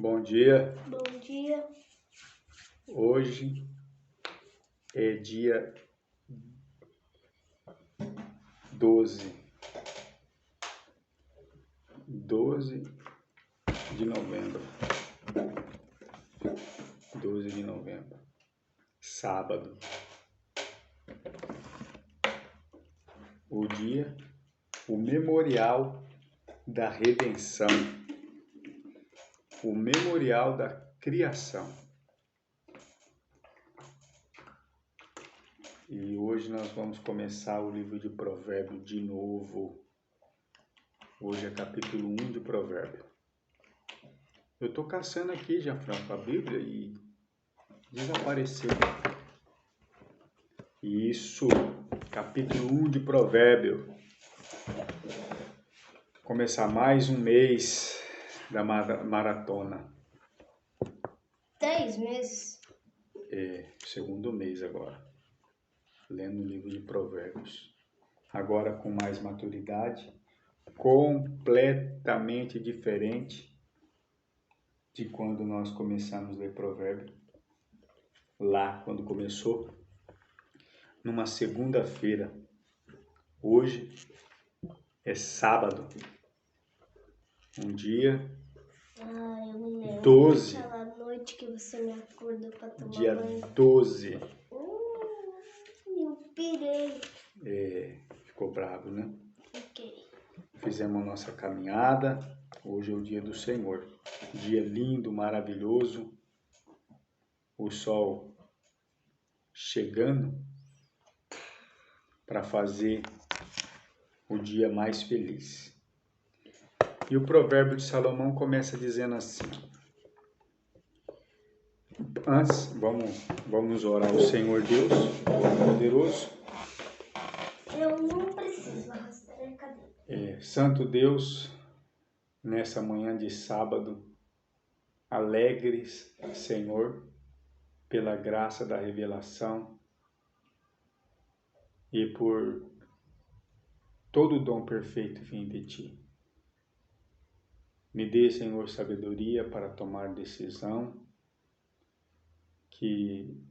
Bom dia. Bom dia. Hoje é dia 12 de novembro. 12 de novembro, sábado. O memorial da redenção, o memorial da criação. E hoje nós vamos começar o livro de Provérbios de novo. Hoje é capítulo 1 de Provérbios. Eu estou caçando aqui, Gianfranco, a Bíblia e desapareceu. Isso, capítulo 1 de Provérbios. Começar mais um mês da maratona. 10 meses. Segundo mês agora, lendo o livro de Provérbios. Agora com mais maturidade, completamente diferente de quando nós começamos a ler Provérbios. Lá, quando começou, numa segunda-feira. Hoje é sábado. Um dia Eu me lembro 12. daquela noite que você me acordou para tomar Dia banho. 12. Eu pirei. Ficou bravo, né? Ok. Fizemos a nossa caminhada. Hoje é o dia do Senhor. Dia lindo, maravilhoso. O sol chegando para fazer o dia mais feliz. E o provérbio de Salomão começa dizendo assim. Antes, vamos orar ao Senhor Deus, Todo-Poderoso. Eu não preciso arrastar a cadeira. Santo Deus, nessa manhã de sábado, alegres, Senhor, pela graça da revelação e por todo o dom perfeito vindo de Ti. Me dê, Senhor, sabedoria para tomar decisão, que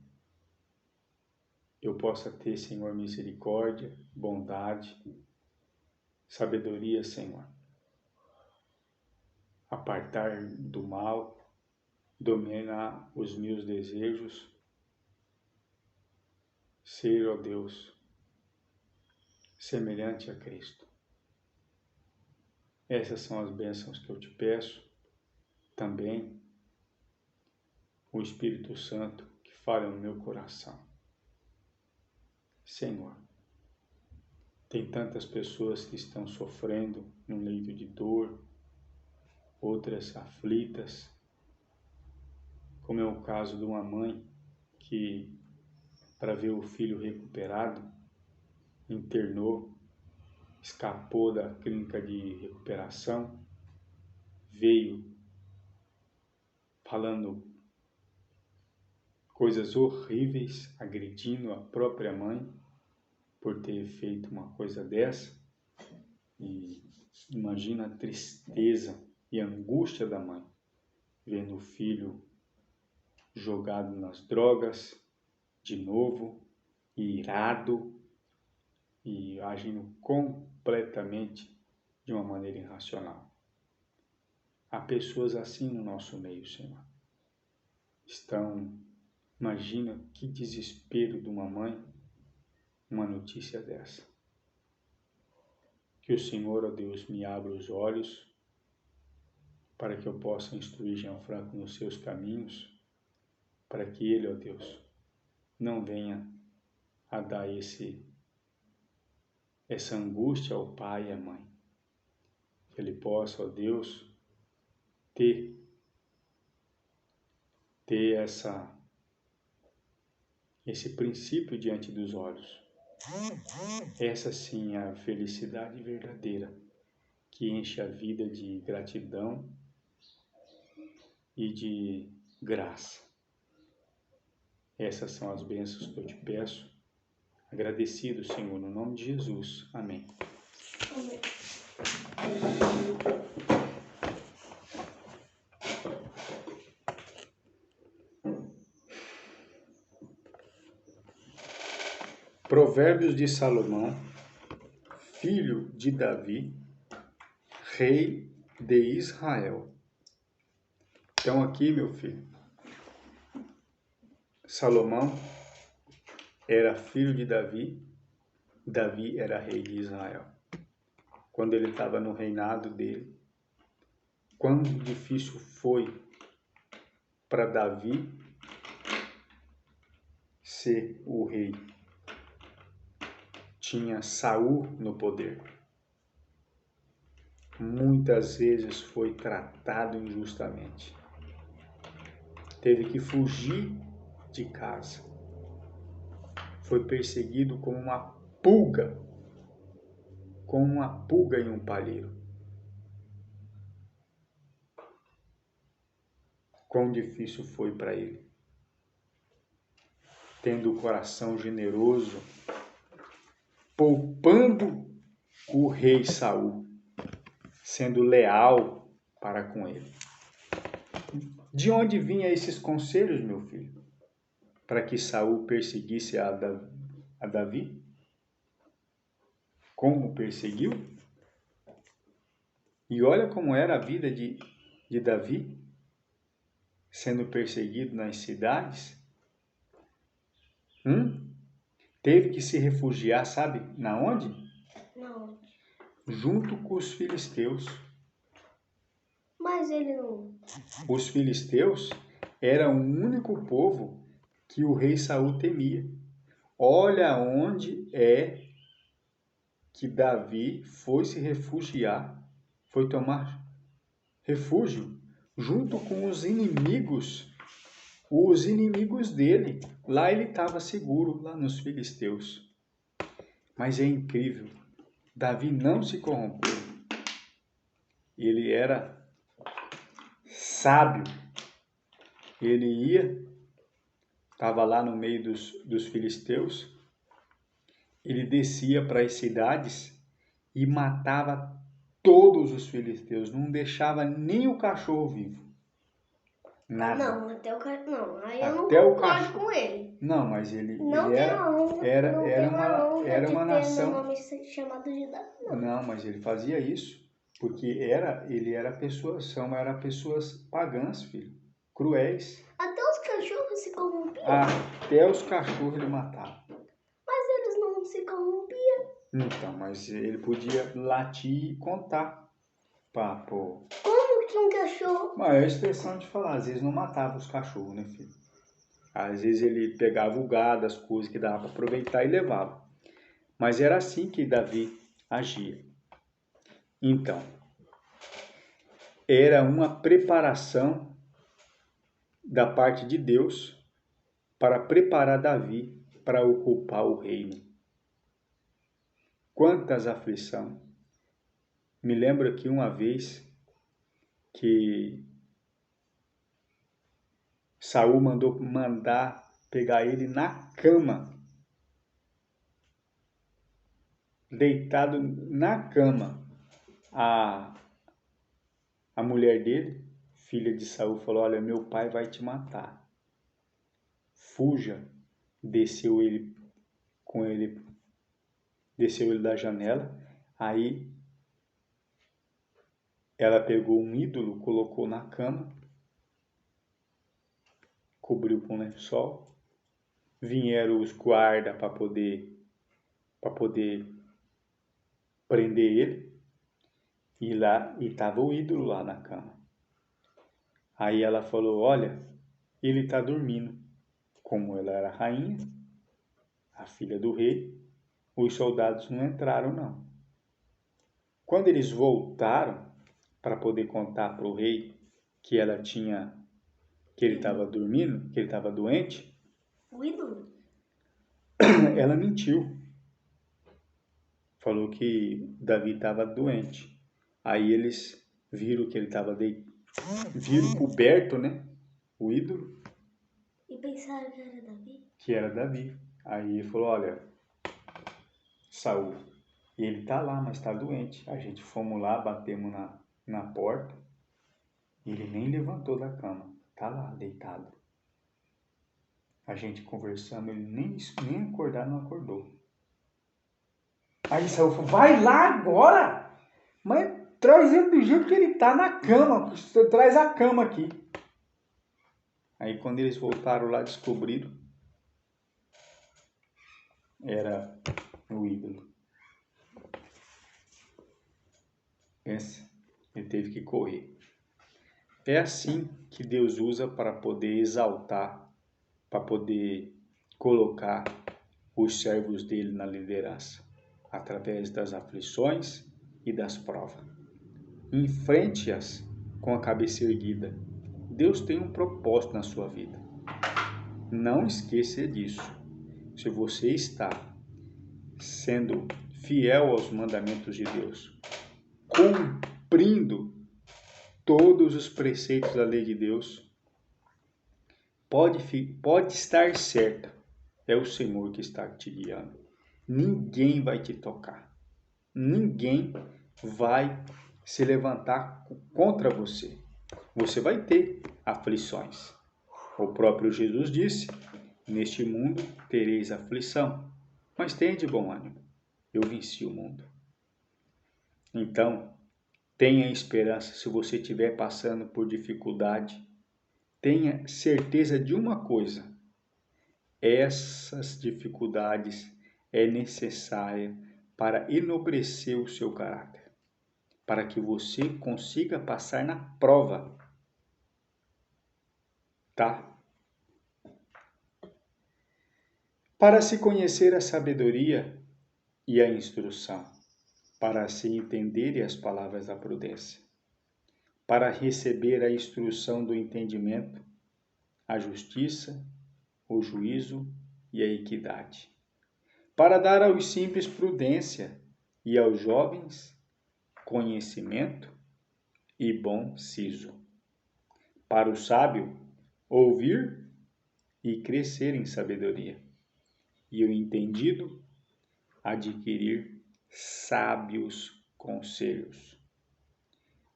eu possa ter, Senhor, misericórdia, bondade, sabedoria, Senhor. Apartar do mal, dominar os meus desejos, ser, ó Deus, semelhante a Cristo. Essas são as bênçãos que eu te peço. Também o Espírito Santo que fala no meu coração. Senhor, tem tantas pessoas que estão sofrendo no leito de dor, outras aflitas, como é o caso de uma mãe que, para ver o filho recuperado, internou, escapou da clínica de recuperação, veio falando coisas horríveis, agredindo a própria mãe por ter feito uma coisa dessa. E imagina a tristeza e a angústia da mãe, vendo o filho jogado nas drogas, de novo, irado e agindo completamente de uma maneira irracional. Há pessoas assim no nosso meio, Senhor. Imagina que desespero de uma mãe, uma notícia dessa. Que o Senhor, ó Deus, me abra os olhos para que eu possa instruir Gianfranco nos seus caminhos, para que ele, ó Deus, não venha a dar essa angústia ao pai e à mãe. Que ele possa, ó Deus, ter esse princípio diante dos olhos. Essa sim é a felicidade verdadeira, que enche a vida de gratidão e de graça. Essas são as bênçãos que eu te peço. Agradecido, Senhor, no nome de Jesus. Amém. Amém. Provérbios de Salomão, filho de Davi, rei de Israel. Então aqui, meu filho, Salomão era filho de Davi, Davi era rei de Israel. Quando ele estava no reinado dele, quão difícil foi para Davi ser o rei. Tinha Saul no poder. Muitas vezes foi tratado injustamente. Teve que fugir de casa. Foi perseguido como uma pulga em um palheiro. Quão difícil foi para ele. Tendo o coração generoso, poupando o rei Saul, sendo leal para com ele. De onde vinham esses conselhos, meu filho? Para que Saul perseguisse a Davi? Como perseguiu? E olha como era a vida de Davi, sendo perseguido nas cidades. Teve que se refugiar, sabe na onde? Não. Junto com os filisteus. Mas ele não... Os filisteus eram o único povo que o rei Saul temia. Olha onde é que Davi foi se refugiar, foi tomar refúgio junto com os inimigos dele. Lá ele estava seguro, lá nos filisteus. Mas é incrível, Davi não se corrompeu. Ele era sábio. Ele estava lá no meio dos filisteus, ele descia para as cidades e matava todos os filisteus, não deixava nem o cachorro vivo. Nada. Não, até o cachorro. Não, aí eu não concordo com ele. Não, mas ele Não era uma nação. Nome chamado de Davi, não. Não, mas ele fazia isso porque ele era pessoas pagãs, filho, cruéis. Até os cachorros se corrompiam. Até os cachorros ele matava. Mas eles não se corrompiam. Então, mas ele podia latir e contar. Pô. Como que um cachorro... Mas é a expressão de falar, às vezes não matava os cachorros, né, filho? Às vezes ele pegava o gado, as coisas que dava para aproveitar e levava. Mas era assim que Davi agia. Então, era uma preparação da parte de Deus para preparar Davi para ocupar o reino. Quantas aflições! Me lembro que uma vez que Saul mandar pegar ele na cama, deitado na cama. A mulher dele, filha de Saul, falou: olha, meu pai vai te matar. Fuja. Desceu ele da janela. Aí ela pegou um ídolo, colocou na cama, cobriu com lençol. Vieram os guardas para poder prender ele. E lá estava o ídolo lá na cama. Aí ela falou: olha, ele está dormindo. Como ela era rainha, a filha do rei, os soldados não entraram, não. Quando eles voltaram para poder contar para o rei que ele estava dormindo, que ele estava doente, o ídolo? Ela mentiu. Falou que Davi estava doente. Aí eles viram que ele estava viram coberto, né? O ídolo. E pensaram que era Davi? Que era Davi. Aí ele falou: olha, Saul, ele tá lá, mas tá doente. A gente fomos lá, batemos na porta. E ele nem levantou da cama. Tá lá, deitado. A gente conversando, ele nem acordar não acordou. Aí Saul falou, vai lá agora, mas traz ele do jeito que ele tá, na cama, traz a cama aqui. Aí quando eles voltaram lá, descobriram, era o ídolo. Pensa, ele teve que correr. É assim que Deus usa para poder exaltar, para poder colocar os servos dele na liderança, através das aflições e das provas. Enfrente-as com a cabeça erguida. Deus tem um propósito na sua vida. Não esqueça disso. Se você está sendo fiel aos mandamentos de Deus, cumprindo todos os preceitos da lei de Deus, pode estar certa, é o Senhor que está te guiando. Ninguém vai te tocar. Ninguém vai se levantar contra você. Você vai ter aflições. O próprio Jesus disse, neste mundo tereis aflição, mas tenha de bom ânimo. Eu venci o mundo. Então, tenha esperança se você estiver passando por dificuldade. Tenha certeza de uma coisa. Essas dificuldades é necessária para enobrecer o seu caráter, para que você consiga passar na prova, tá? Para se conhecer a sabedoria e a instrução, para se entender as palavras da prudência, para receber a instrução do entendimento, a justiça, o juízo e a equidade, para dar aos simples prudência e aos jovens conhecimento e bom siso, para o sábio ouvir e crescer em sabedoria, e o entendido adquirir sábios conselhos,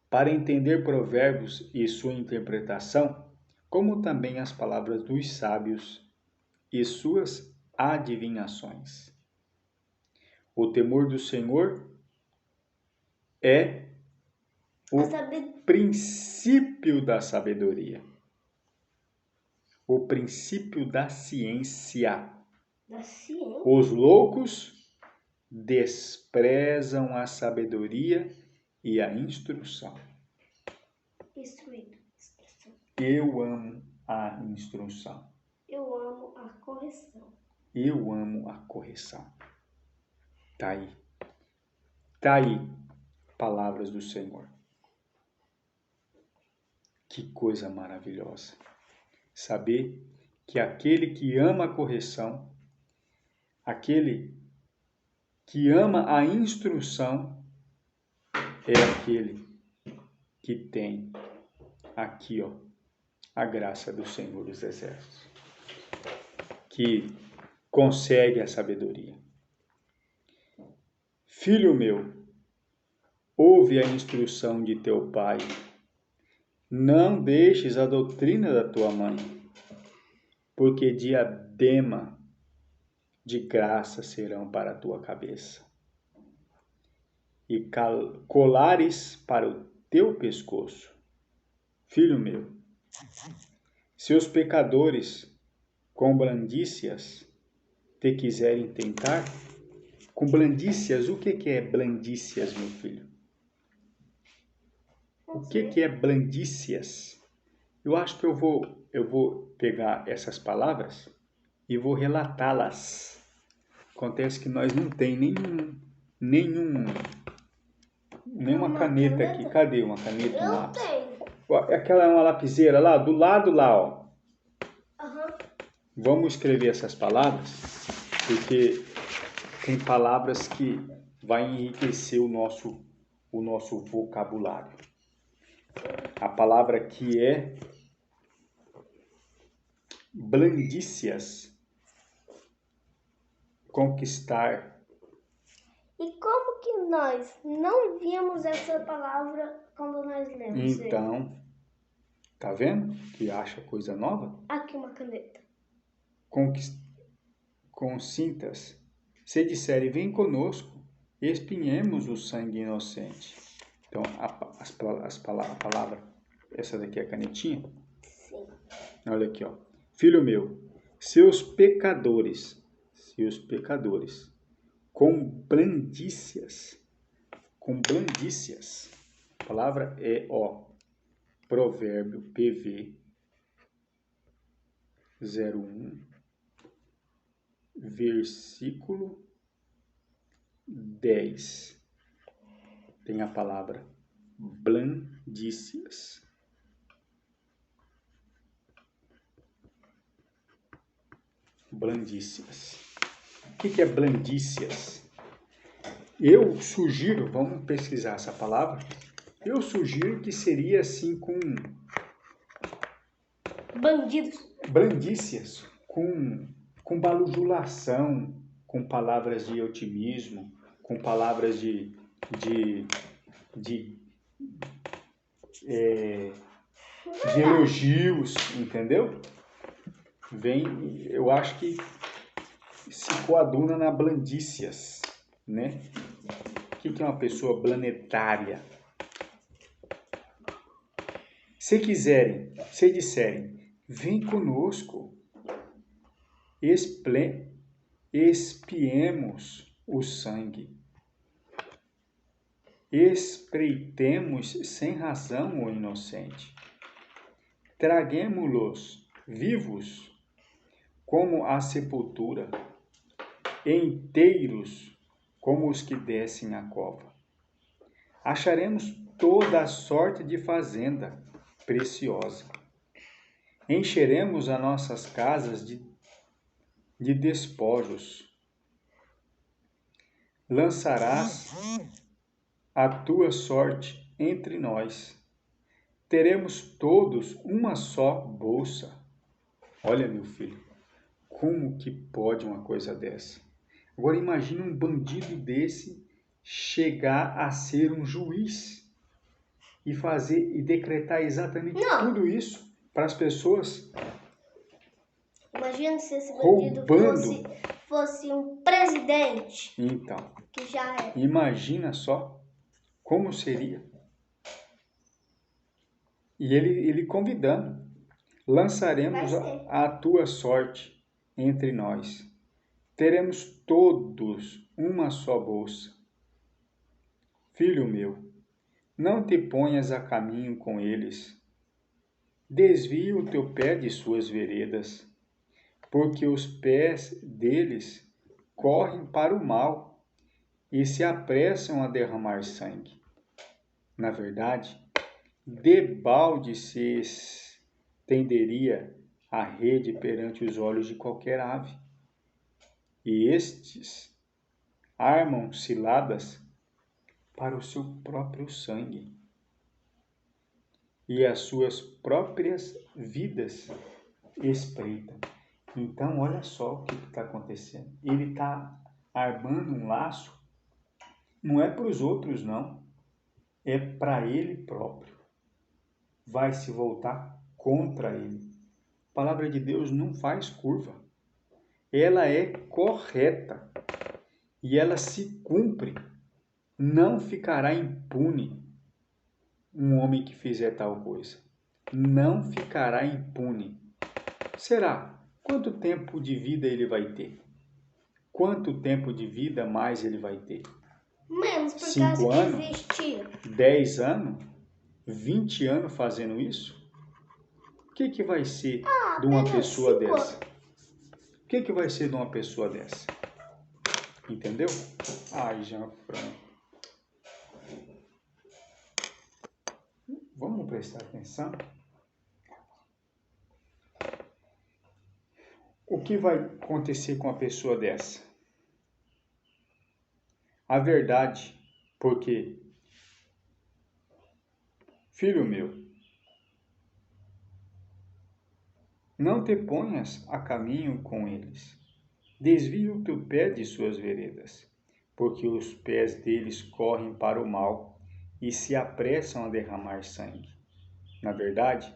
para entender provérbios e sua interpretação, como também as palavras dos sábios e suas adivinhações. O temor do Senhor é o princípio da sabedoria, o princípio da ciência. Os loucos desprezam a sabedoria e a instrução. Eu amo a instrução. Eu amo a correção. Eu amo a correção. Tá aí. Tá aí. Palavras do Senhor. Que coisa maravilhosa. Saber que aquele que ama a correção, aquele que ama a instrução, é aquele que tem aqui, ó, a graça do Senhor dos Exércitos, que consegue a sabedoria. Filho meu, ouve a instrução de teu pai, não deixes a doutrina da tua mãe, porque diadema de graça serão para a tua cabeça, e colares para o teu pescoço. Filho meu, se os pecadores com blandícias te quiserem tentar, com blandícias, o que é blandícias, meu filho? O que é blandícias? Eu acho que eu vou pegar essas palavras e vou relatá-las. Acontece que nós não tem nenhuma caneta aqui. Cadê uma caneta? Um lápis? Aquela é uma lapiseira lá, do lado lá, ó. Vamos escrever essas palavras, porque tem palavras que vai enriquecer o nosso vocabulário. A palavra que é blandícias, conquistar. E como que nós não vimos essa palavra quando nós lemos? Então, tá vendo que acha coisa nova? Aqui uma caneta. Consintas. Se disserem, vem conosco, espinhemos o sangue inocente. Então, a palavra, essa daqui é a canetinha. Sim. Olha aqui, ó. Filho meu, seus pecadores, com blandícias, a palavra é, ó, Provérbio PV 01, versículo 10. Tem a palavra blandícias. Blandícias. O que é blandícias? Eu sugiro, vamos pesquisar essa palavra, eu sugiro que seria assim com... Bandidos. Blandícias, com bajulação, com palavras de otimismo, com palavras de elogios, entendeu? Eu acho que se coaduna na blandícias, né? O que é uma pessoa planetária? Se disserem, vem conosco, espiemos o sangue, espreitemos sem razão o inocente, traguemo-los vivos como a sepultura, inteiros como os que descem a cova. Acharemos toda a sorte de fazenda preciosa. Encheremos as nossas casas de despojos. Lançarás a tua sorte entre nós. Teremos todos uma só bolsa. Olha, meu filho, como que pode uma coisa dessa? Agora imagine um bandido desse chegar a ser um juiz e decretar exatamente tudo isso para as pessoas. Imagina se esse bandido roubando. fosse um presidente. Então, Que já é. Imagina só como seria. E ele convidando. Lançaremos a tua sorte entre nós. Teremos todos uma só bolsa. Filho meu, não te ponhas a caminho com eles. Desvia o teu pé de suas veredas, porque os pés deles correm para o mal e se apressam a derramar sangue. Na verdade, debalde se estenderia a rede perante os olhos de qualquer ave. E estes armam ciladas para o seu próprio sangue e as suas próprias vidas espreitam. Então, olha só o que está acontecendo. Ele está armando um laço, não é para os outros, não. É para ele próprio. Vai se voltar contra ele. A palavra de Deus não faz curva. Ela é correta e ela se cumpre. Não ficará impune um homem que fizer tal coisa. Não ficará impune. Será? Quanto tempo de vida ele vai ter? Quanto tempo de vida mais ele vai ter? Menos, por 5 causa anos? que existia. 10 anos? 20 anos fazendo isso? O que vai ser de uma pessoa dessa? O que vai ser de uma pessoa dessa? Entendeu? Ai, Jean-Franco. Vamos prestar atenção? O que vai acontecer com uma pessoa dessa? A verdade, porque, filho meu, não te ponhas a caminho com eles. Desvia o teu pé de suas veredas, porque os pés deles correm para o mal e se apressam a derramar sangue. Na verdade,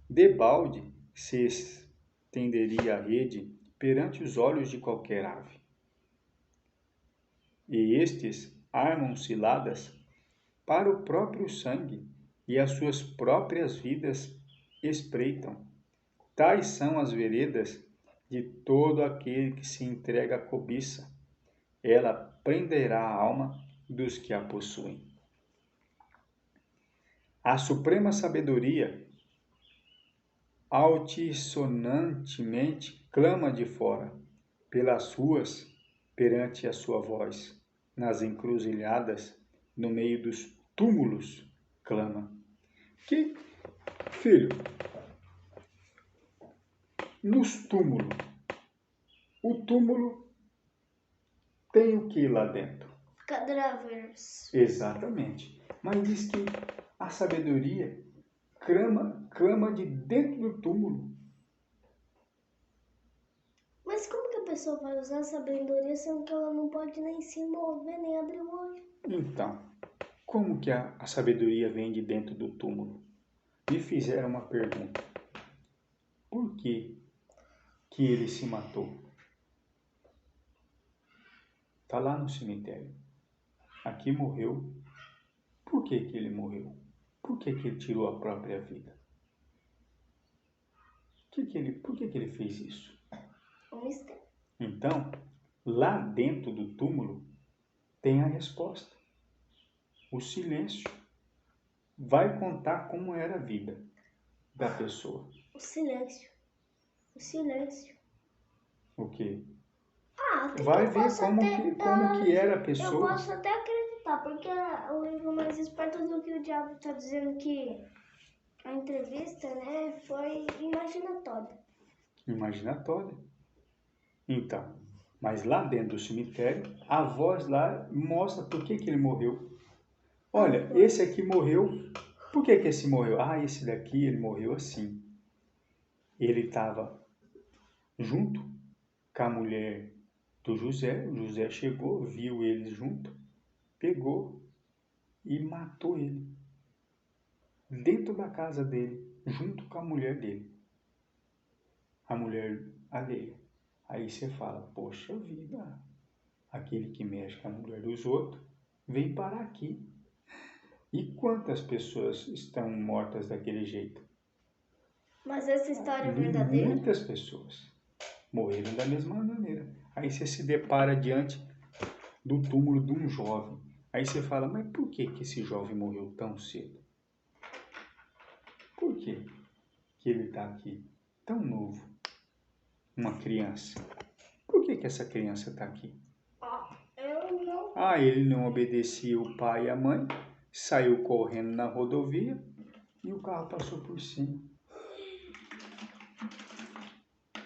debalde se estenderia a rede perante os olhos de qualquer ave. E estes armam ciladas para o próprio sangue e as suas próprias vidas espreitam. Tais são as veredas de todo aquele que se entrega à cobiça. Ela prenderá a alma dos que a possuem. A suprema sabedoria altissonantemente clama de fora, pelas ruas, perante a sua voz, nas encruzilhadas, no meio dos túmulos, clama. Que, filho, nos túmulos, o túmulo tem o que lá dentro? Cadáveres. Exatamente. Mas diz que a sabedoria clama de dentro do túmulo. Mas como que a pessoa vai usar a sabedoria sendo que ela não pode nem se mover, nem abrir o olho? Então, como que a sabedoria vem de dentro do túmulo? Me fizeram uma pergunta. Por que ele se matou? Está lá no cemitério. Aqui morreu. Por que ele morreu? Por que ele tirou a própria vida? Por que ele fez isso? Um mistério. Então, lá dentro do túmulo tem a resposta. O silêncio vai contar como era a vida da pessoa. O silêncio. O silêncio. O quê? Até Vai que eu ver posso como que era a Eu pessoa. posso até acreditar, porque o livro mais esperto do que o diabo está dizendo que a entrevista, né, foi imaginatória. Imaginatória. Então, mas lá dentro do cemitério, a voz lá mostra por que ele morreu. Olha, esse aqui morreu. Por que esse morreu? Ah, esse daqui, ele morreu assim. Ele estava junto com a mulher do José. O José chegou, viu eles junto, pegou e matou ele. Dentro da casa dele, junto com a mulher dele. A mulher alheia. Aí você fala, poxa vida, aquele que mexe com a mulher dos outros, vem parar aqui. E quantas pessoas estão mortas daquele jeito? Mas essa história é verdadeira? Muitas pessoas morreram da mesma maneira. Aí você se depara diante do túmulo de um jovem. Aí você fala, mas por que esse jovem morreu tão cedo? Por que ele está aqui tão novo? Uma criança. Por que essa criança está aqui? Eu não. Ah, ele não obedecia o pai e a mãe, saiu correndo na rodovia e o carro passou por cima.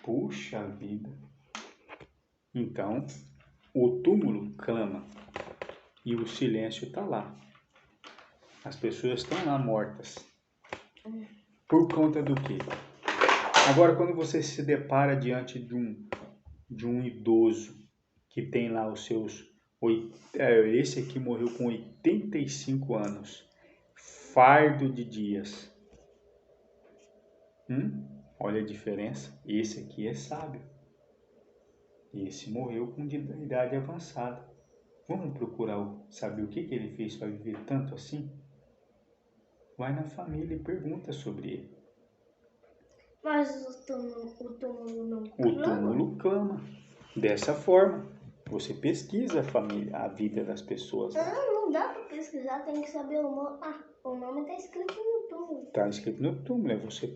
Puxa vida! Então, o túmulo clama e o silêncio está lá. As pessoas estão lá mortas. Por conta do quê? Agora, quando você se depara diante de um idoso que tem lá os seus... Esse aqui morreu com 85 anos. Fardo de dias. Olha a diferença. Esse aqui é sábio. Esse morreu com idade avançada. Vamos procurar saber o que ele fez para viver tanto assim? Vai na família e pergunta sobre ele. Mas o túmulo não O clama? túmulo clama. Dessa forma, você pesquisa a família, a vida das pessoas. Não dá para pesquisar, tem que saber o nome. O nome está escrito no túmulo. Está escrito no túmulo. Você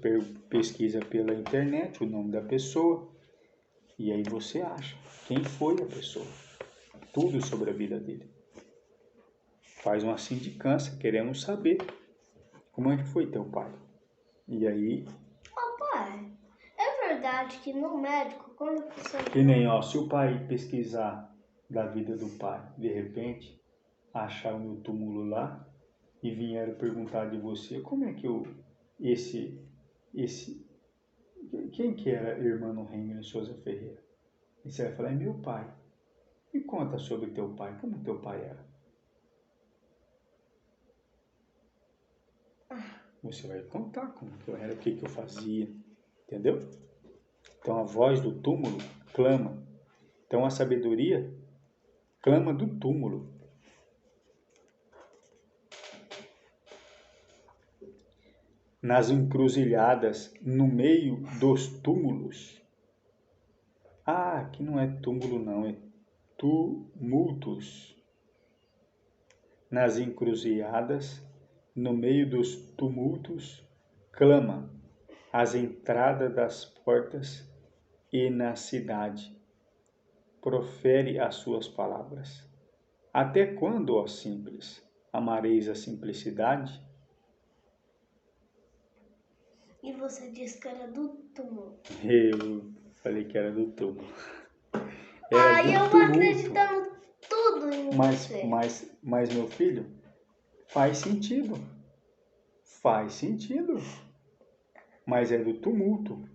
pesquisa pela internet o nome da pessoa e aí você acha quem foi a pessoa. Tudo sobre a vida dele. Faz uma sindicância, queremos saber como é que foi teu pai. E aí... Pai, é verdade que no médico, quando a pessoa... Que nem, se o pai pesquisar da vida do pai, de repente, achar o meu túmulo lá e vieram perguntar de você, como é que quem que era irmão Rêmio Souza Ferreira? E você vai falar, é meu pai. Me conta sobre teu pai, como teu pai era. Você vai contar como que eu era, o que eu fazia, entendeu? Então a voz do túmulo clama. Então a sabedoria clama do túmulo. nas encruzilhadas, no meio dos túmulos. Ah, aqui não é túmulo não, é tumultos. Nas encruzilhadas, no meio dos tumultos, clama às entradas das portas e na cidade. Profere as suas palavras. Até quando, ó simples, amareis a simplicidade? E você disse que era do túmulo. Eu falei que era do túmulo. Ai, eu vou acreditando tudo em você. Mas, meu filho, faz sentido. Faz sentido. Mas é do tumulto.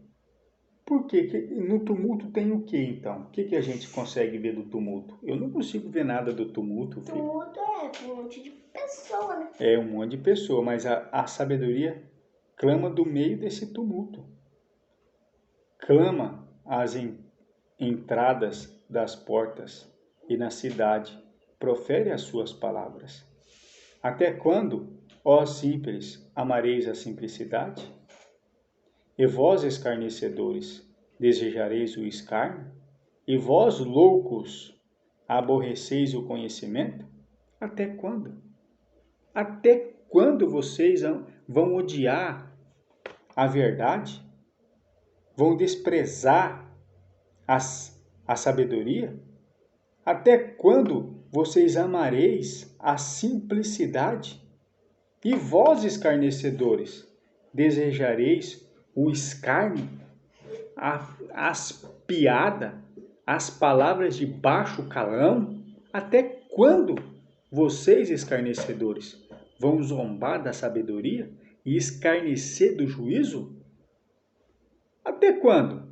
Por quê? No tumulto tem o que, então? O que a gente consegue ver do tumulto? Eu não consigo ver nada do tumulto, filho. Tumulto é um monte de pessoa, né? É um monte de pessoa, mas a sabedoria clama do meio desse tumulto. Clama às entradas das portas e na cidade. Profere as suas palavras. Até quando, ó simples, amareis a simplicidade? E vós, escarnecedores, desejareis o escárnio? E vós, loucos, aborreceis o conhecimento? Até quando? Até quando vocês vão odiar a verdade? Vão desprezar a sabedoria? Até quando vocês amareis a simplicidade? E vós, escarnecedores, desejareis o escárnio, as piadas, as palavras de baixo calão? Até quando vocês, escarnecedores, vão zombar da sabedoria e escarnecer do juízo? Até quando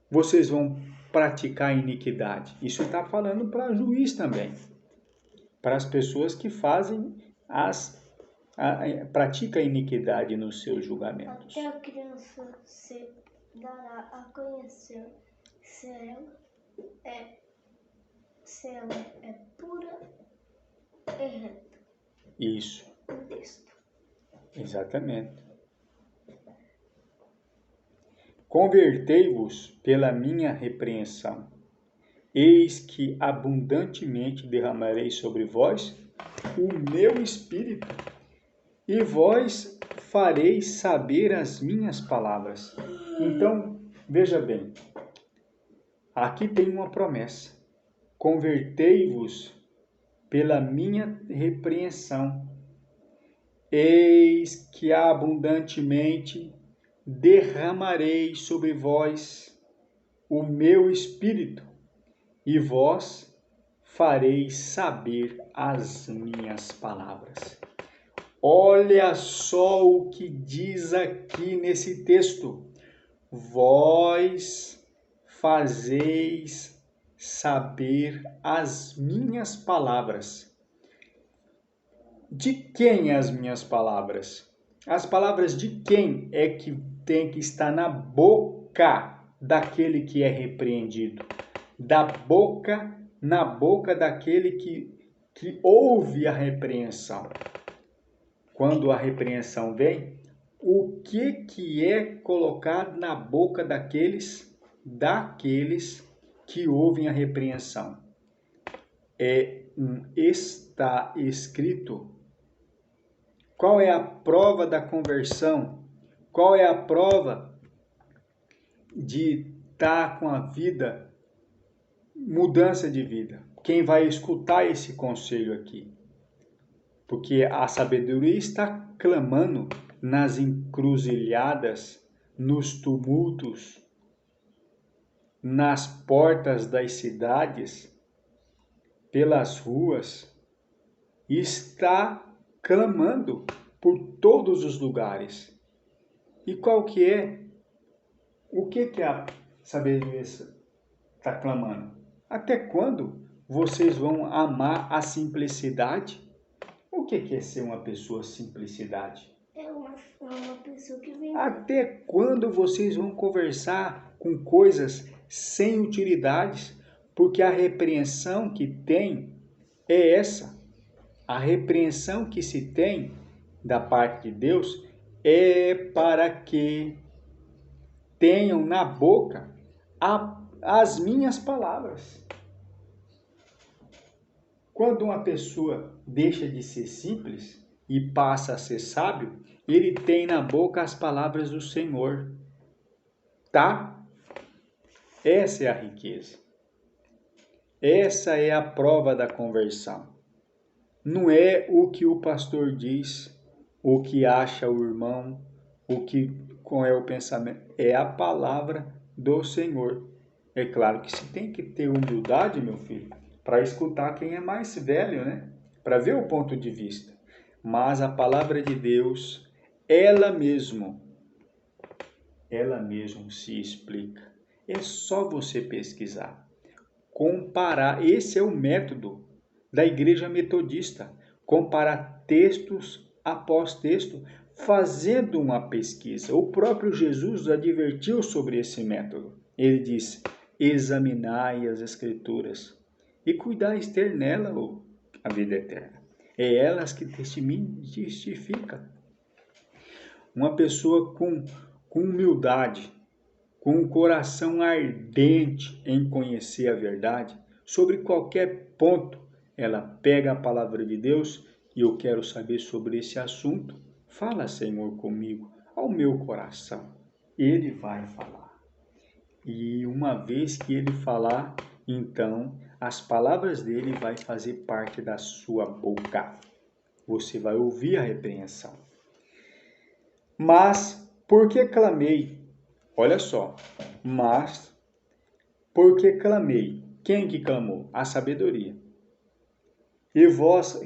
vocês vão praticar iniquidade? Isso está falando para juiz também, para as pessoas que fazem pratica a iniquidade nos seus julgamentos. Até a criança se dará a conhecer se ela é pura e reta. Isso. O texto. Exatamente. Convertei-vos pela minha repreensão. Eis que abundantemente derramarei sobre vós o meu espírito, e vós fareis saber as minhas palavras. Então, veja bem, aqui tem uma promessa. Convertei-vos pela minha repreensão. Eis que abundantemente derramarei sobre vós o meu espírito, e vós fareis saber as minhas palavras. Olha só o que diz aqui nesse texto. Vós fazeis saber as minhas palavras. De quem as minhas palavras? As palavras de quem é que tem que estar na boca daquele que é repreendido? Na boca daquele que ouve a repreensão. Quando a repreensão vem, o que é colocado na boca daqueles que ouvem a repreensão? Está escrito. Qual é a prova da conversão? Qual é a prova de estar com a vida, mudança de vida? Quem vai escutar esse conselho aqui? Porque a sabedoria está clamando nas encruzilhadas, nos tumultos, nas portas das cidades, pelas ruas, está clamando por todos os lugares. E qual que é? O que a sabedoria está clamando? Até quando vocês vão amar a simplicidade? O que é ser uma pessoa simplicidade? É uma pessoa que vem... Até quando vocês vão conversar com coisas sem utilidades? Porque a repreensão que tem é essa. A repreensão que se tem da parte de Deus é para que tenham na boca as minhas palavras. Quando uma pessoa deixa de ser simples e passa a ser sábio, ele tem na boca as palavras do Senhor. Tá? Essa é a riqueza. Essa é a prova da conversão. Não é o que o pastor diz, o que acha o irmão, qual é o pensamento. É a palavra do Senhor. É claro que se tem que ter humildade, meu filho, para escutar quem é mais velho, né? Para ver o ponto de vista. Mas a palavra de Deus, ela mesmo se explica. É só você pesquisar, comparar. Esse é o método da Igreja Metodista. Comparar textos após texto, fazendo uma pesquisa. O próprio Jesus advertiu sobre esse método. Ele diz: examinai as Escrituras e cuidais ter nela a vida eterna. É elas que testificam. Uma pessoa com humildade, com um coração ardente em conhecer a verdade, sobre qualquer ponto, ela pega a palavra de Deus e eu quero saber sobre esse assunto. Fala, Senhor, comigo, ao meu coração. Ele vai falar. E uma vez que ele falar, então as palavras dele vai fazer parte da sua boca. Você vai ouvir a repreensão. Mas, porque clamei, olha só, mas, porque clamei, quem que clamou? A sabedoria. E vós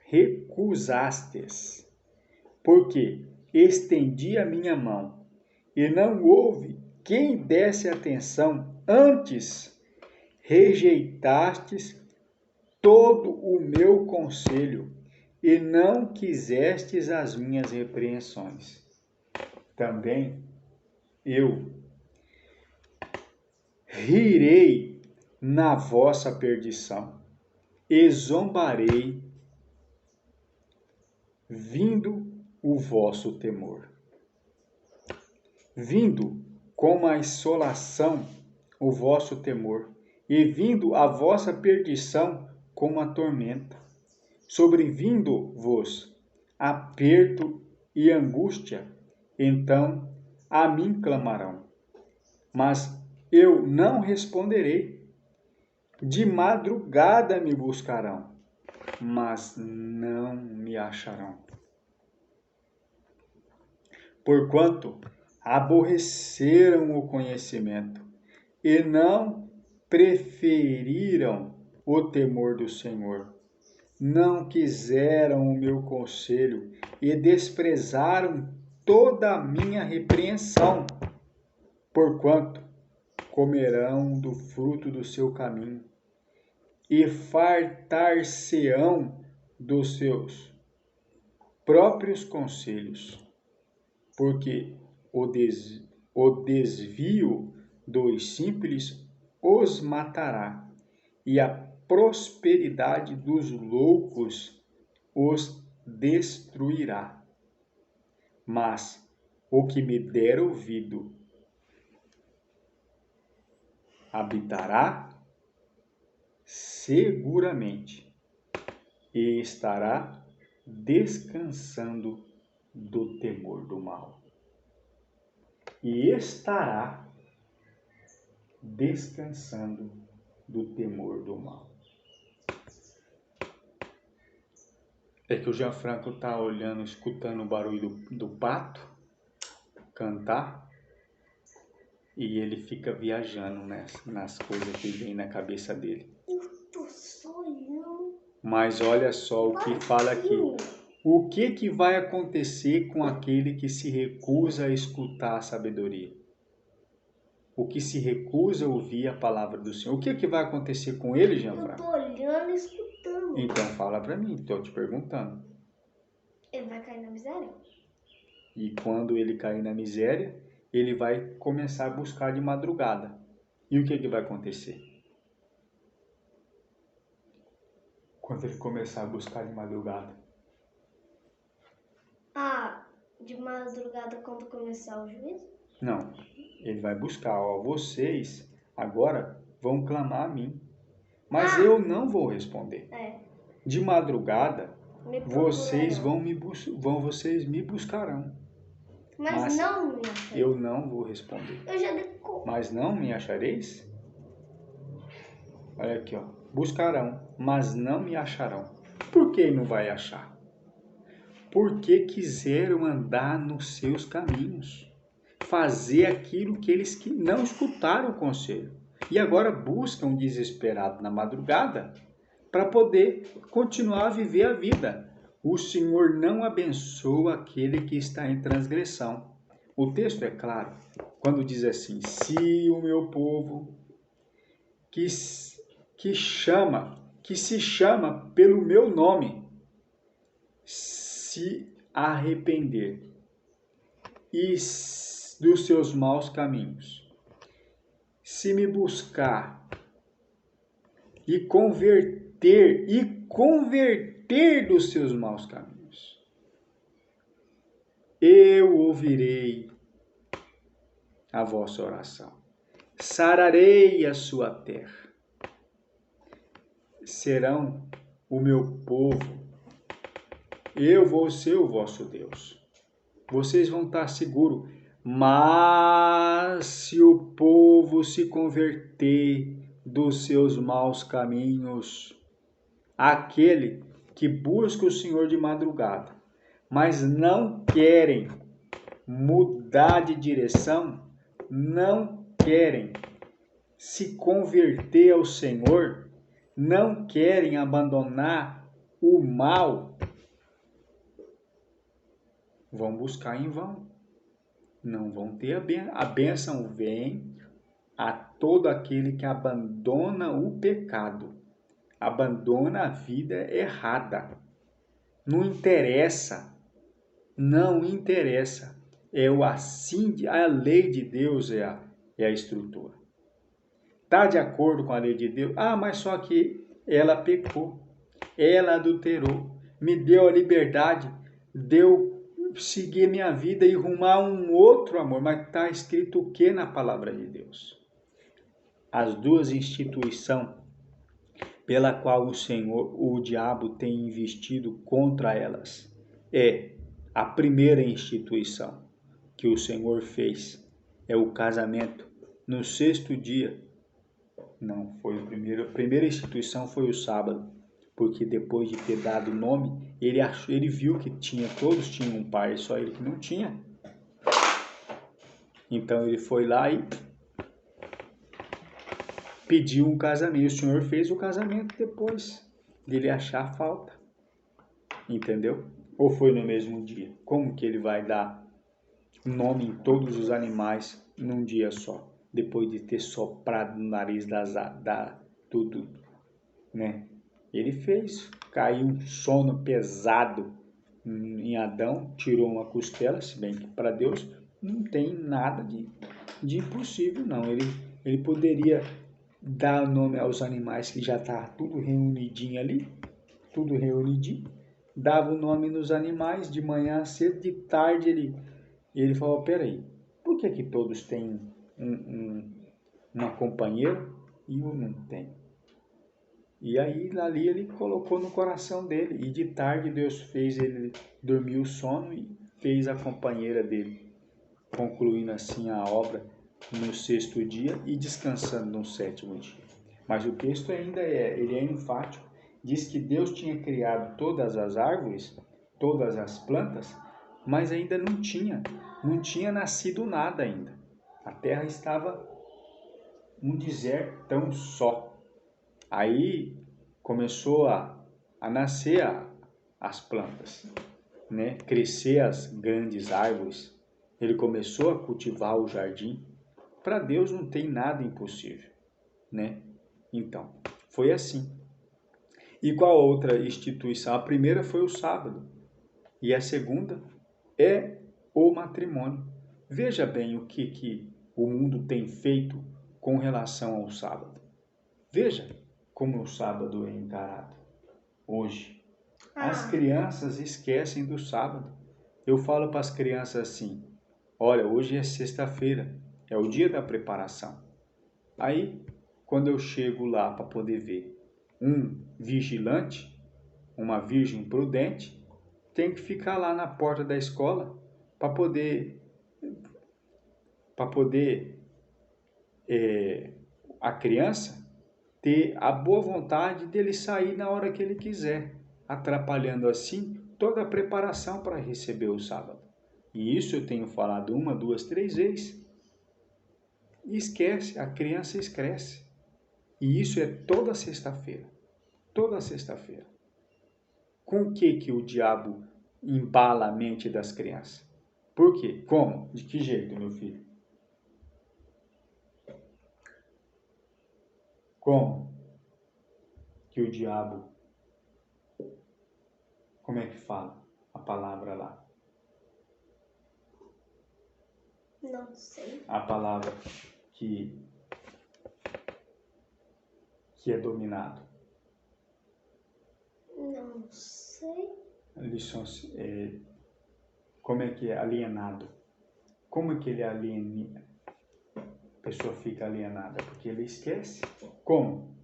recusastes, porque estendi a minha mão, e não houve quem desse atenção, antes rejeitastes todo o meu conselho, e não quisestes as minhas repreensões. Também eu rirei na vossa perdição, e zombarei, vindo o vosso temor. Vindo como a assolação o vosso temor, e vindo a vossa perdição como a tormenta. Sobrevindo-vos aperto e angústia, então a mim clamarão, mas eu não responderei. De madrugada me buscarão, mas não me acharão. Porquanto aborreceram o conhecimento e não preferiram o temor do Senhor. Não quiseram o meu conselho e desprezaram toda a minha repreensão. Porquanto comerão do fruto do seu caminho e fartar-se-ão dos seus próprios conselhos, porque o desvio dos simples os matará, e a prosperidade dos loucos os destruirá. Mas o que me der ouvido habitará seguramente e estará descansando do temor do mal. E estará descansando do temor do mal. É que o Gianfranco está olhando, escutando o barulho do pato cantar, e ele fica viajando nas coisas que vem na cabeça dele. Eu tô sonhando. Mas olha só o que fala aqui. O que vai acontecer com aquele que se recusa a escutar a sabedoria? O que se recusa a ouvir a palavra do Senhor? O que vai acontecer com ele, Gianfranco? Eu tô olhando e escutando. Então fala para mim, estou te perguntando. Ele vai cair na miséria? E quando ele cair na miséria, ele vai começar a buscar de madrugada. E o que vai acontecer? Quando ele começar a buscar de madrugada, De madrugada quando começar o juízo? Não, ele vai buscar, ó, vocês agora vão clamar a mim, mas eu não vou responder. De madrugada, vocês vocês me buscarão. Mas não me acharei. Eu não vou responder. Eu já decoro. Mas não me achareis? Olha aqui, ó. Buscarão, mas não me acharão. Por que não vai achar? Porque quiseram andar nos seus caminhos, fazer aquilo que eles que não escutaram o conselho e agora buscam desesperado na madrugada para poder continuar a viver a vida. O Senhor não abençoa aquele que está em transgressão. O texto é claro quando diz assim: se o meu povo que se chama pelo meu nome se arrepender e dos seus maus caminhos, se me buscar e converter dos seus maus caminhos, eu ouvirei a vossa oração, sararei a sua terra, serão o meu povo, eu vou ser o vosso Deus. Vocês vão estar seguros, mas se o povo se converter dos seus maus caminhos, aquele que busca o Senhor de madrugada, mas não querem mudar de direção, não querem se converter ao Senhor, não querem abandonar o mal, vão buscar em vão. Não vão ter a bênção. A bênção vem a todo aquele que abandona o pecado, abandona a vida errada. Não interessa. É o assim, a lei de Deus é a estrutura. Está de acordo com a lei de Deus? Mas só que ela pecou, ela adulterou, me deu a liberdade, deu seguir minha vida e rumar um outro amor. Mas está escrito o que na palavra de Deus? As duas instituições pela qual o diabo tem investido contra elas é a primeira instituição que o Senhor fez, é o casamento no 6º dia. Não, foi a primeira instituição foi o sábado, porque depois de ter dado o nome, ele viu que todos tinham um pai, só ele que não tinha. Então ele foi lá e pediu um casamento. O Senhor fez o casamento depois dele achar falta. Entendeu? Ou foi no mesmo dia? Como que ele vai dar nome em todos os animais num dia só? Depois de ter soprado no nariz tudo, né? Ele fez, caiu um sono pesado em Adão, tirou uma costela, se bem que para Deus não tem nada de impossível, não. Ele poderia dar nome aos animais que já estavam tudo reunidinho ali, tudo reunidinho, dava o nome nos animais, de manhã cedo, de tarde ele falou, peraí, por que todos têm uma companheira e eu não tenho? E aí, ali ele colocou no coração dele. E de tarde Deus fez ele dormir o sono e fez a companheira dele. Concluindo assim a obra no 6º dia e descansando no 7º dia. Mas o texto ainda ele é enfático. Diz que Deus tinha criado todas as árvores, todas as plantas, mas ainda não tinha nascido nada ainda. A terra estava um desertão só. Aí começou a nascer as plantas, né? Crescer as grandes árvores. Ele começou a cultivar o jardim. Para Deus não tem nada impossível, né? Então, foi assim. E qual outra instituição? A primeira foi o sábado. E a segunda é o matrimônio. Veja bem o que o mundo tem feito com relação ao sábado. Veja como o sábado é encarado hoje. As crianças esquecem do sábado. Eu falo para as crianças assim, olha, hoje é sexta-feira, é o dia da preparação. Aí, quando eu chego lá para poder ver um vigilante, uma virgem prudente, tem que ficar lá na porta da escola para poder a criança ter a boa vontade dele sair na hora que ele quiser, atrapalhando assim toda a preparação para receber o sábado. E isso eu tenho falado 1, 2, 3 vezes. E esquece, a criança esquece. E isso é toda sexta-feira. Toda sexta-feira. Com o que o diabo embala a mente das crianças? Por quê? Como? De que jeito, meu filho? Como que o diabo, como é que fala a palavra lá? Não sei. A palavra que é dominado. Não sei. Como é que é alienado? Como é que ele aliena? A pessoa fica alienada porque ele esquece. Como?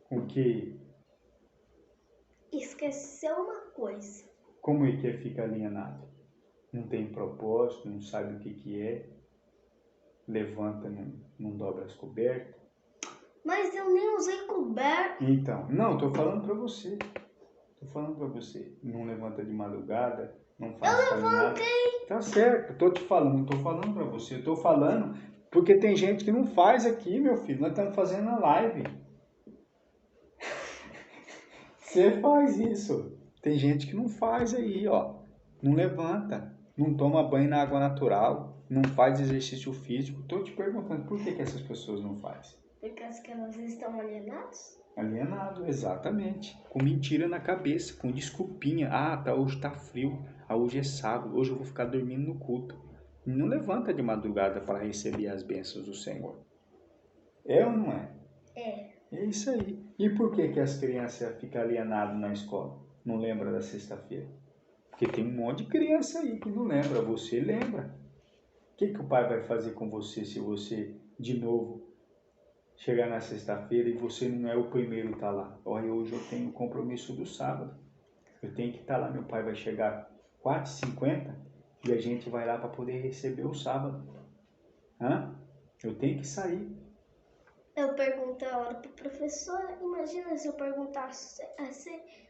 Com que? Esqueceu uma coisa. Como é que fica alienado? Não tem propósito, não sabe o que é, levanta, não dobra as cobertas. Mas eu nem usei coberta. Então, não, estou falando para você. Não levanta de madrugada, não faz Eu levantei. Nada. Tá certo, estou te falando, não estou falando para você. Estou falando porque tem gente que não faz aqui, meu filho. Nós estamos fazendo a live. Você faz isso. Tem gente que não faz aí, ó. Não levanta, não toma banho na água natural, não faz exercício físico. Estou te perguntando por que essas pessoas não fazem. Porque elas estão alienadas? Alienado, exatamente. Com mentira na cabeça, com desculpinha. Hoje tá frio, hoje é sábado, hoje eu vou ficar dormindo no culto. Não levanta de madrugada para receber as bênçãos do Senhor. É ou não é? É. É isso aí. E por que as crianças ficam alienadas na escola? Não lembra da sexta-feira? Porque tem um monte de criança aí que não lembra. Você lembra. O que o pai vai fazer com você se você, de novo, chegar na sexta-feira e você não é o primeiro a estar lá? Olha, hoje eu tenho o compromisso do sábado. Eu tenho que estar lá. Meu pai vai chegar 4h50 e a gente vai lá para poder receber o sábado. Eu tenho que sair. Eu pergunto a hora para o professor. Imagina se eu perguntasse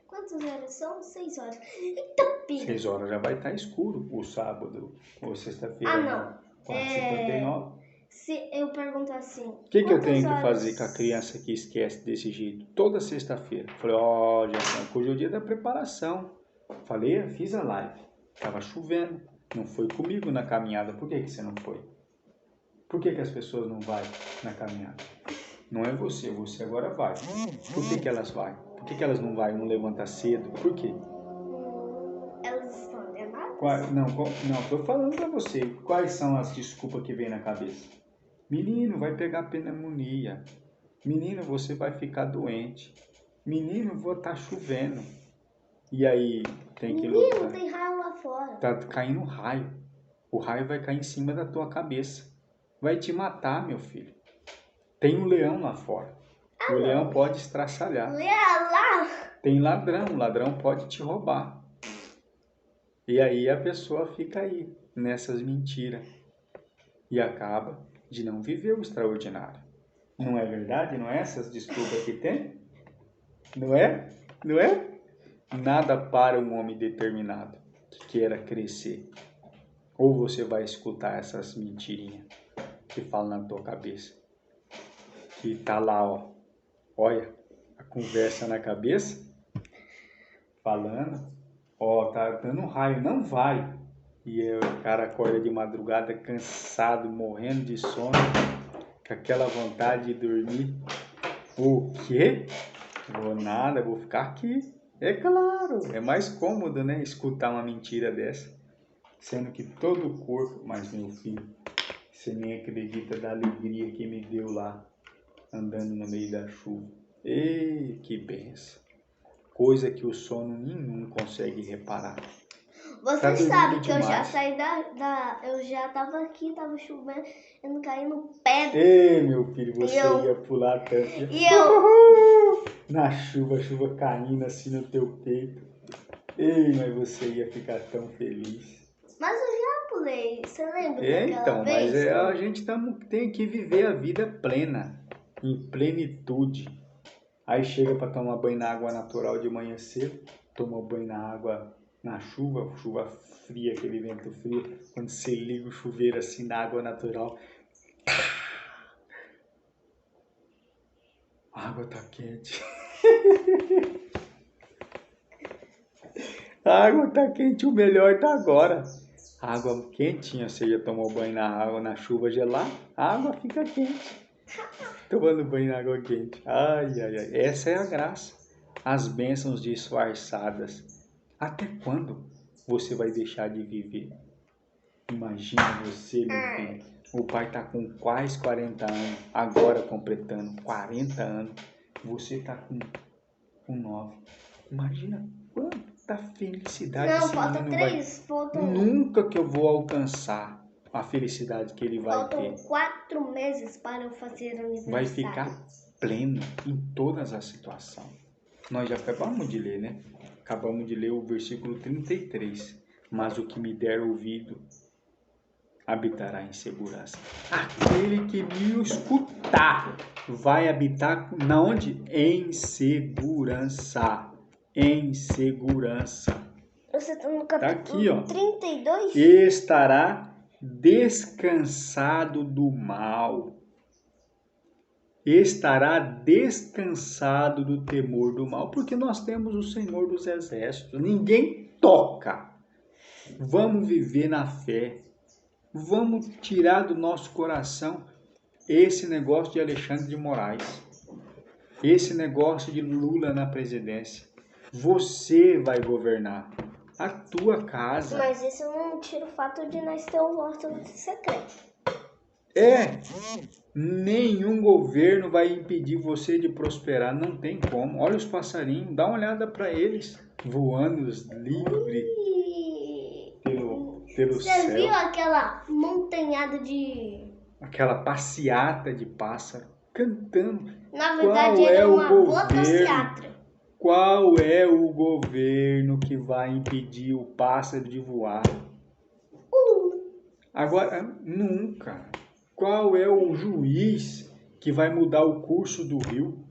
quantas horas são? 6 horas. Então, pira. 6 horas já vai estar escuro o sábado ou sexta-feira. Não. 4h59. Se eu perguntar assim... O que eu tenho que fazer com a criança que esquece desse jeito? Toda sexta-feira. Falei, Jefferson, hoje é o dia da preparação. Falei, fiz a live. Estava chovendo. Não foi comigo na caminhada. Por que você não foi? Por que as pessoas não vão na caminhada? Não é você agora vai. Por que elas vão? Por que elas não vão, não levantam cedo? Por quê? Elas estão alienadas? Não, estou falando para você. Quais são as desculpas que vem na cabeça? Menino, vai pegar pneumonia. Menino, você vai ficar doente. Menino, vou estar chovendo. E aí tem que lutar. Menino, tem raio lá fora. Tá caindo um raio. O raio vai cair em cima da tua cabeça. Vai te matar, meu filho. Tem um leão lá fora. O leão pode estraçalhar. Tem ladrão. O ladrão pode te roubar. E aí a pessoa fica aí, nessas mentiras. E acaba de não viver o extraordinário. Não é verdade? Não é essas desculpas que tem? Não é? Não é? Nada para um homem determinado que queira crescer. Ou você vai escutar essas mentirinhas que falam na tua cabeça. Que tá lá, ó. Olha, a conversa na cabeça. Falando. Ó, tá dando um raio. Não vai. E o cara acorda de madrugada cansado, morrendo de sono. Com aquela vontade de dormir. O quê? Vou nada, vou ficar aqui. É claro, é mais cômodo, né? Escutar uma mentira dessa. Sendo que todo o corpo, mas meu filho, você nem acredita da alegria que me deu lá, andando no meio da chuva. Ei, que benção. Coisa que o sono nenhum consegue reparar. Você Tá dormindo sabe que eu já demais. saí eu já tava aqui, tava chovendo, eu não caí no pé. Ei, meu filho, você eu- ia pular tanto. E eu, Na chuva, a chuva caindo assim no teu peito. Ei, mas você ia ficar tão feliz. mas eu já pulei, você lembra daquela Então, mas vez? a gente tem que viver a vida plena, em plenitude. Aí chega para tomar banho na água natural de manhã cedo, toma banho na água na chuva, chuva fria, aquele vento frio. Quando você liga o chuveiro assim na água natural, a água tá quente. A água tá quente, o melhor tá agora. A água quentinha, você já tomou banho na água, na chuva gelada, a água fica quente. Tomando banho na água quente. Ai, ai, ai. Essa é a graça. As bênçãos disfarçadas. Até quando você vai deixar de viver? Imagina você, meu filho. O pai tá com quase 40 anos, agora completando 40 anos. Você tá com 9. Imagina quanta felicidade Não, esse falta menino vai... 3, faltam Nunca que eu vou alcançar a felicidade que ele vai ter. 4 meses para eu fazer aniversário. Vai ficar pleno em todas as situações. Nós já acabamos de ler, né? Acabamos de ler o versículo 33. Mas o que me der ouvido habitará em segurança. Aquele que me escutar vai habitar na onde? Em segurança. Em segurança. Você tá no Tá capítulo aqui, ó. 32? Estará descansado do mal. Estará descansado do temor do mal, porque nós temos o Senhor dos Exércitos. Ninguém toca. Vamos viver na fé. Vamos tirar do nosso coração esse negócio de Alexandre de Moraes. Esse negócio de Lula na presidência. Você vai governar a tua casa. Mas isso não tira o fato de nós ter um orçamento secreto. Nenhum governo vai impedir você de prosperar, não tem como. Olha os passarinhos, dá uma olhada para eles, voando livre pelo Você céu. viu aquela montanhada de... Aquela passeata de pássaro cantando. Na verdade, Qual era é o uma boa governo? passeata. Qual é o governo que vai impedir o pássaro de voar? O Lula. Agora, nunca. Qual é o juiz que vai mudar o curso do rio?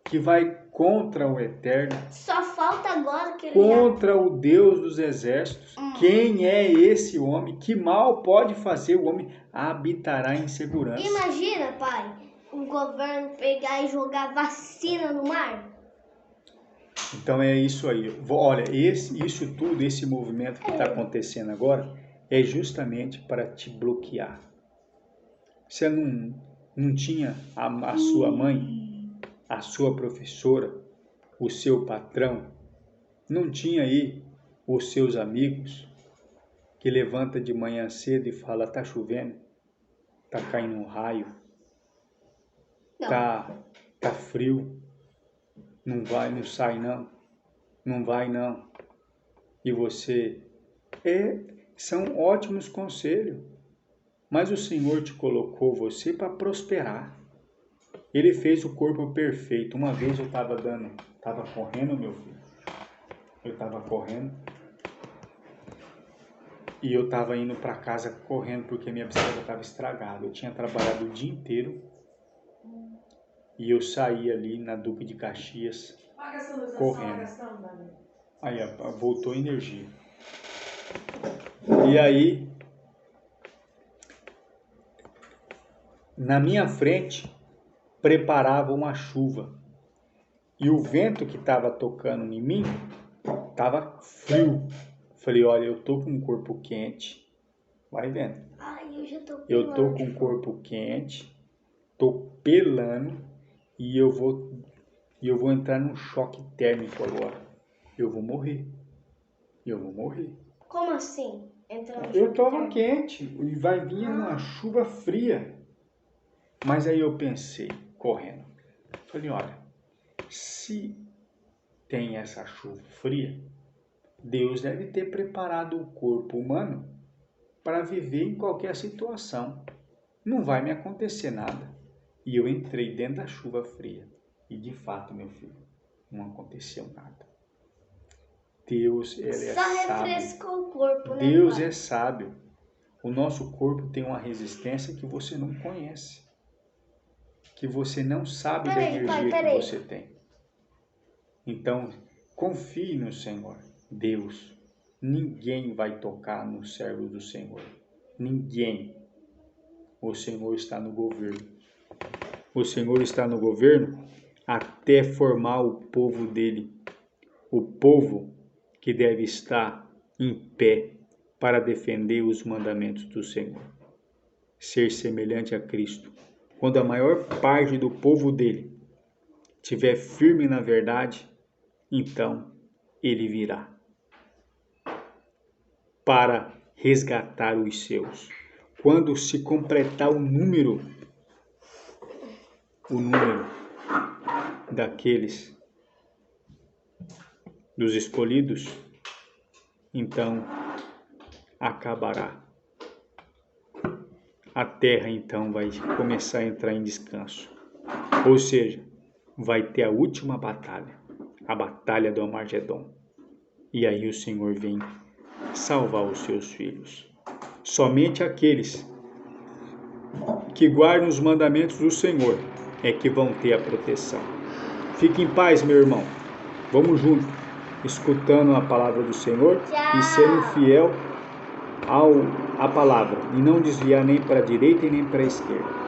Que vai contra o Eterno? Só falta agora que ele... Contra o Deus dos exércitos. Quem é esse homem? Que mal pode fazer o homem? Habitará em segurança. Imagina, pai, o governo pegar e jogar vacina no mar. Então é isso aí. Olha, isso tudo, esse movimento que está acontecendo agora, é justamente para te bloquear. Você não tinha a sua mãe, a sua professora, o seu patrão, não tinha aí os seus amigos que levanta de manhã cedo e fala, tá chovendo, tá caindo um raio, tá frio, não vai, não sai não vai não. E você, são ótimos conselhos, mas o Senhor te colocou você para prosperar. Ele fez o corpo perfeito. Uma vez eu estava correndo, meu filho. Eu estava correndo e eu estava indo para casa correndo porque minha bicicleta estava estragada. Eu tinha trabalhado o dia inteiro e eu saí ali na Duque de Caxias correndo. Aí voltou a energia. E aí, na minha frente, preparava uma chuva. E o vento que estava tocando em mim estava frio. Falei, olha, eu tô com um corpo quente. Vai vendo. Eu tô com um corpo quente, tô pelando e eu vou entrar num choque térmico agora. Eu vou morrer. Como assim? Eu tava quente e vai vir uma chuva fria. Mas aí eu pensei, correndo. Falei, olha, se tem essa chuva fria, Deus deve ter preparado o corpo humano para viver em qualquer situação. Não vai me acontecer nada. E eu entrei dentro da chuva fria. E de fato, meu filho, não aconteceu nada. Deus, ele é Só sábio. refrescou o corpo, né, Deus pai? é sábio. O nosso corpo tem uma resistência que você não conhece. Que você não sabe da energia que você tem. Então, confie no Senhor. Deus. Ninguém vai tocar no servo do Senhor. Ninguém. O Senhor está no governo. O Senhor está no governo até formar o povo dele. O povo que deve estar em pé para defender os mandamentos do Senhor. Ser semelhante a Cristo. Quando a maior parte do povo dele estiver firme na verdade, então ele virá para resgatar os seus. Quando se completar o número daqueles dos escolhidos, então acabará. A terra então vai começar a entrar em descanso. Ou seja, vai ter a última batalha, a batalha do Armagedon. E aí o Senhor vem salvar os seus filhos. Somente aqueles que guardam os mandamentos do Senhor é que vão ter a proteção. Fique em paz, meu irmão. Vamos junto, escutando a palavra do Senhor e sendo fiel à palavra, e não desviar nem para a direita e nem para a esquerda.